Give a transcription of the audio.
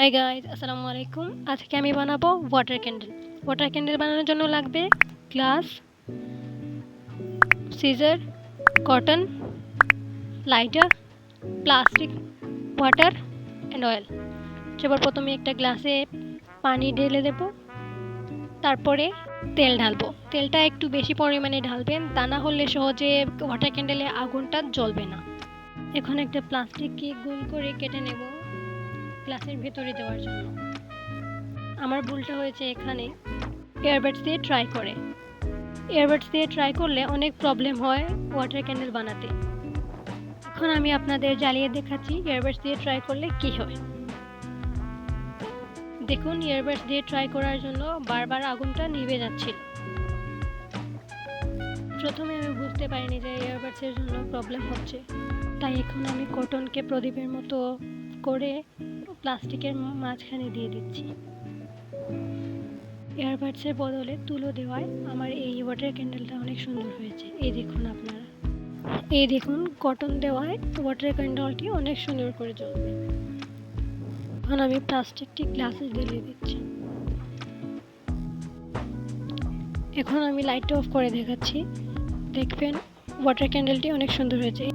Hi guys, আসসালামু আলাইকুম। আজকে আমি বানাবো ওয়াটার ক্যান্ডেল। ওয়াটার ক্যান্ডেল বানানোর জন্য লাগবে glass, scissor, cotton, lighter, plastic, water and oil. সবার প্রথমে একটা গ্লাসে পানি ঢেলে দেব, তারপরে তেল ঢালবো। তেলটা একটু বেশি পরিমাণে ঢালবেন, তা না হলে সহজে ওয়াটার ক্যান্ডেলে আগুনটা জ্বলবে না। এখন একটা প্লাস্টিককে গোল করে কেটে নেব গ্লাসের ভেতরে দেওয়ার জন্য। আমার ভুলটা হয়েছে এখানে, এয়ারবাডস দিয়ে ট্রাই করলে অনেক প্রবলেম হয় ওয়াটার ক্যান্ডেল বানাতে। এখন আমি আপনাদের জ্বালিয়ে দেখাচ্ছি এয়ারবাডস দিয়ে ট্রাই করলে কি হয়। দেখুন, এয়ারবাডস দিয়ে ট্রাই করার জন্য বারবার আগুনটা নিভে যাচ্ছিল। প্রথমে আমি বুঝতে পারিনি যে এয়ারবাডসের জন্য প্রবলেম হচ্ছে, তাই এখন আমি কটনকে প্রদীপের মতো করে প্লাস্টিকের মাঝখানে দিয়ে দিচ্ছি। এয়ারবাডসের বদলে তুলো দেওয়ায় আমার এই ওয়াটার ক্যান্ডেলটা অনেক সুন্দর হয়েছে। এই দেখুন কটন দেওয়ায় ওয়াটার ক্যান্ডেলটি অনেক সুন্দর করে জ্বলবে। এখন আমি প্লাস্টিকটি গ্লাসে ঢেলে দিচ্ছি। এখন আমি লাইটটা অফ করে দেখাচ্ছি। দেখবেন ওয়াটার ক্যান্ডেলটি অনেক সুন্দর হয়েছে।